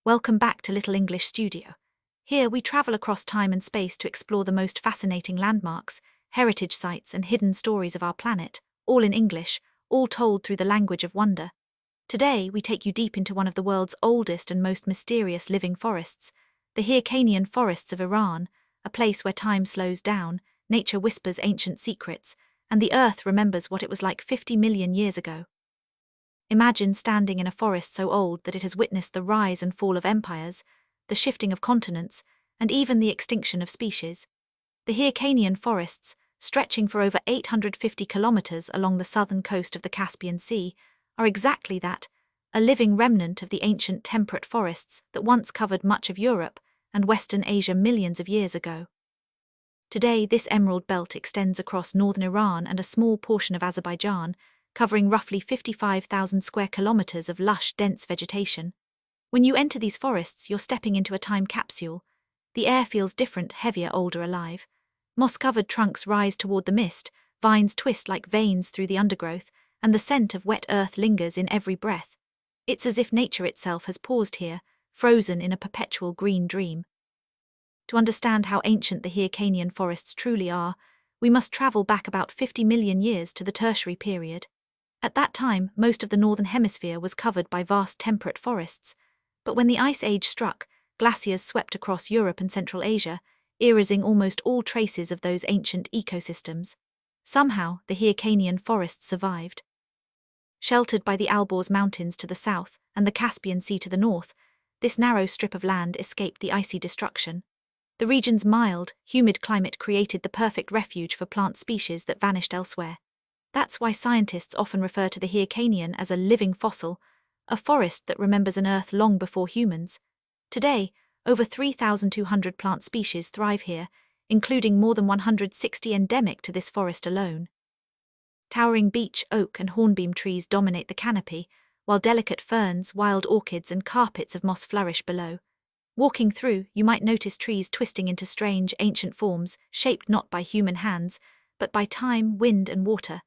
Welcome back to Little English Studio. Here we travel across time and space to explore the most fascinating landmarks, heritage sites and hidden stories of our planet, all in English, all told through the language of wonder. Today we take you deep into one of the world's oldest and most mysterious living forests, the Hyrcanian forests of Iran, a place where time slows down, nature whispers ancient secrets, and the earth remembers what it was like 50 million years ago. Imagine standing in a forest so old that it has witnessed the rise and fall of empires, the shifting of continents, and even the extinction of species. The Hyrcanian forests, stretching for over 850 kilometers along the southern coast of the Caspian Sea, are exactly that, a living remnant of the ancient temperate forests that once covered much of Europe and Western Asia millions of years ago. Today, this emerald belt extends across northern Iran and a small portion of Azerbaijan, covering roughly 55,000 square kilometers of lush, dense vegetation. When you enter these forests, you're stepping into a time capsule. The air feels different, heavier, older, alive. Moss-covered trunks rise toward the mist, vines twist like veins through the undergrowth, and the scent of wet earth lingers in every breath. It's as if nature itself has paused here, frozen in a perpetual green dream. To understand how ancient the Hyrcanian forests truly are, we must travel back about 50 million years to the Tertiary period. At that time, most of the northern hemisphere was covered by vast temperate forests, but when the Ice Age struck, glaciers swept across Europe and Central Asia, erasing almost all traces of those ancient ecosystems. Somehow, the Hyrcanian forests survived. Sheltered by the Alborz Mountains to the south and the Caspian Sea to the north, this narrow strip of land escaped the icy destruction. The region's mild, humid climate created the perfect refuge for plant species that vanished elsewhere. That's why scientists often refer to the Hyrcanian as a living fossil, a forest that remembers an Earth long before humans. Today, over 3,200 plant species thrive here, including more than 160 endemic to this forest alone. Towering beech, oak and hornbeam trees dominate the canopy, while delicate ferns, wild orchids and carpets of moss flourish below. Walking through, you might notice trees twisting into strange, ancient forms, shaped not by human hands, but by time, wind and water.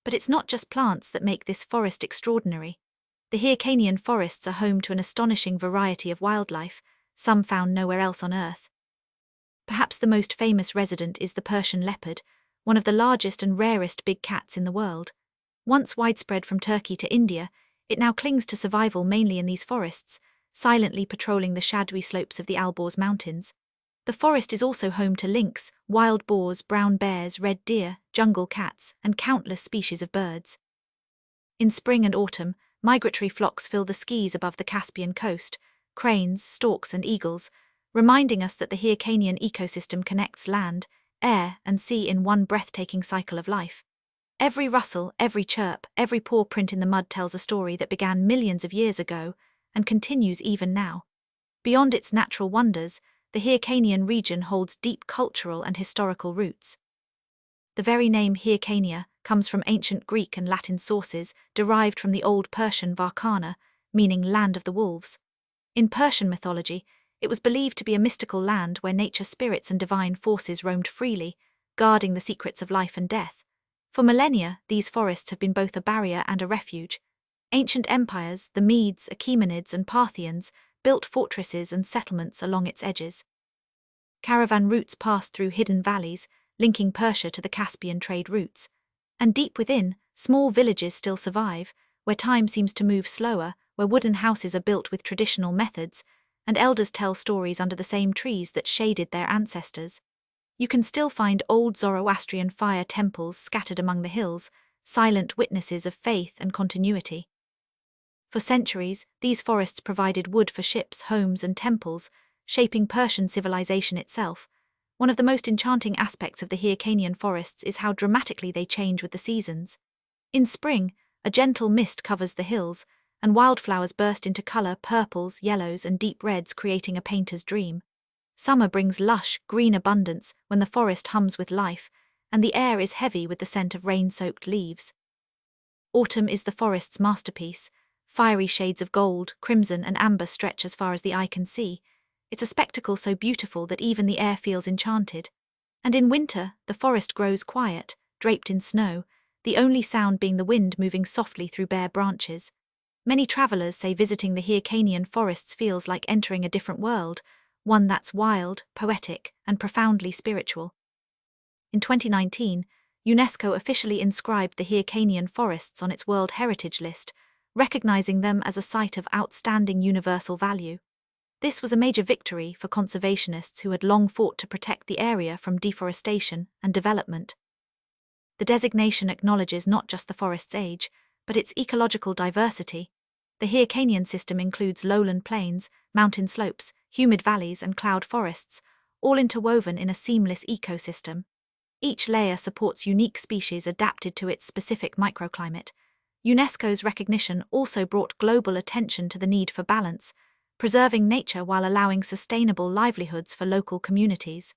But it's not just plants that make this forest extraordinary. The Hyrcanian forests are home to an astonishing variety of wildlife, some found nowhere else on Earth. Perhaps the most famous resident is the Persian leopard, one of the largest and rarest big cats in the world. Once widespread from Turkey to India, it now clings to survival mainly in these forests, silently patrolling the shadowy slopes of the Alborz Mountains. The forest is also home to lynx, wild boars, brown bears, red deer, jungle cats, and countless species of birds. In spring and autumn, migratory flocks fill the skies above the Caspian coast, cranes, storks, and eagles, reminding us that the Hyrcanian ecosystem connects land, air, and sea in one breathtaking cycle of life. Every rustle, every chirp, every paw print in the mud tells a story that began millions of years ago and continues even now. Beyond its natural wonders, the Hyrcanian region holds deep cultural and historical roots. The very name Hyrcania comes from ancient Greek and Latin sources derived from the Old Persian Varkana, meaning land of the wolves. In Persian mythology, it was believed to be a mystical land where nature spirits and divine forces roamed freely, guarding the secrets of life and death. For millennia, these forests have been both a barrier and a refuge. Ancient empires, the Medes, Achaemenids, and Parthians, built fortresses and settlements along its edges. Caravan routes passed through hidden valleys, linking Persia to the Caspian trade routes. And deep within, small villages still survive, where time seems to move slower, where wooden houses are built with traditional methods, and elders tell stories under the same trees that shaded their ancestors. You can still find old Zoroastrian fire temples scattered among the hills, silent witnesses of faith and continuity. For centuries, these forests provided wood for ships, homes, and temples, shaping Persian civilization itself. One of the most enchanting aspects of the Hyrcanian forests is how dramatically they change with the seasons. In spring, a gentle mist covers the hills, and wildflowers burst into color, purples, yellows, and deep reds, creating a painter's dream. Summer brings lush, green abundance when the forest hums with life, and the air is heavy with the scent of rain-soaked leaves. Autumn is the forest's masterpiece. Fiery shades of gold, crimson, and amber stretch as far as the eye can see. It's a spectacle so beautiful that even the air feels enchanted. And in winter, the forest grows quiet, draped in snow, the only sound being the wind moving softly through bare branches. Many travelers say visiting the Hyrcanian forests feels like entering a different world, one that's wild, poetic, and profoundly spiritual. In 2019, UNESCO officially inscribed the Hyrcanian forests on its World Heritage list, recognizing them as a site of outstanding universal value. This was a major victory for conservationists who had long fought to protect the area from deforestation and development. The designation acknowledges not just the forest's age, but its ecological diversity. The Hyrcanian system includes lowland plains, mountain slopes, humid valleys, and cloud forests, all interwoven in a seamless ecosystem. Each layer supports unique species adapted to its specific microclimate. UNESCO's recognition also brought global attention to the need for balance, preserving nature while allowing sustainable livelihoods for local communities.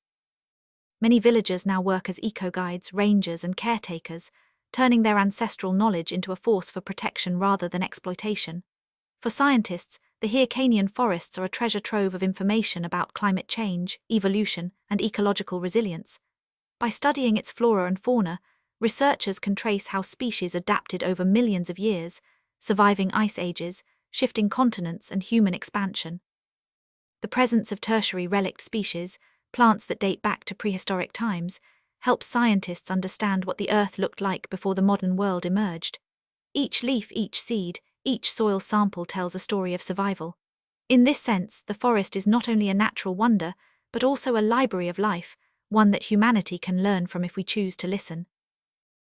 Many villagers now work as eco-guides, rangers, and caretakers, turning their ancestral knowledge into a force for protection rather than exploitation. For scientists, the Hyrcanian forests are a treasure trove of information about climate change, evolution, and ecological resilience. By studying its flora and fauna, researchers can trace how species adapted over millions of years, surviving ice ages, shifting continents, and human expansion. The presence of tertiary relict species, plants that date back to prehistoric times, helps scientists understand what the Earth looked like before the modern world emerged. Each leaf, each seed, each soil sample tells a story of survival. In this sense, the forest is not only a natural wonder, but also a library of life, one that humanity can learn from if we choose to listen.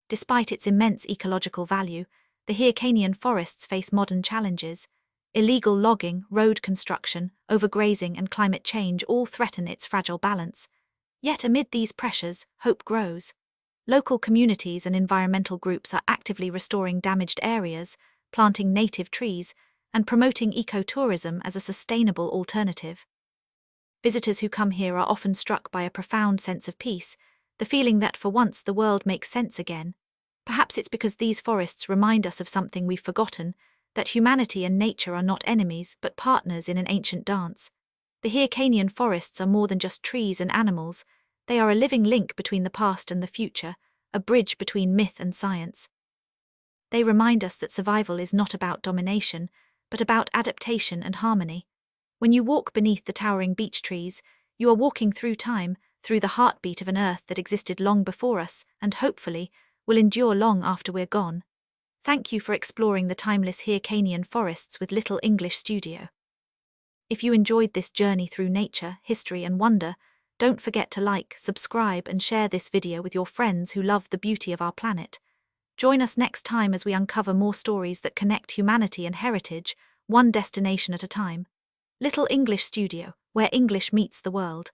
Despite its immense ecological value, the Hyrcanian forests face modern challenges. Illegal logging, road construction, overgrazing, and climate change all threaten its fragile balance. Yet amid these pressures, hope grows. Local communities and environmental groups are actively restoring damaged areas, planting native trees, and promoting ecotourism as a sustainable alternative. Visitors who come here are often struck by a profound sense of peace, the feeling that for once the world makes sense again. Perhaps it's because these forests remind us of something we've forgotten, that humanity and nature are not enemies but partners in an ancient dance. The Hyrcanian forests are more than just trees and animals, they are a living link between the past and the future, a bridge between myth and science. They remind us that survival is not about domination, but about adaptation and harmony. When you walk beneath the towering beech trees, you are walking through time, through the heartbeat of an Earth that existed long before us and, hopefully, will endure long after we're gone. Thank you for exploring the timeless Hyrcanian forests with Little English Studio. If you enjoyed this journey through nature, history, and wonder, don't forget to like, subscribe, and share this video with your friends who love the beauty of our planet. Join us next time as we uncover more stories that connect humanity and heritage, one destination at a time. Little English Studio, where English meets the world.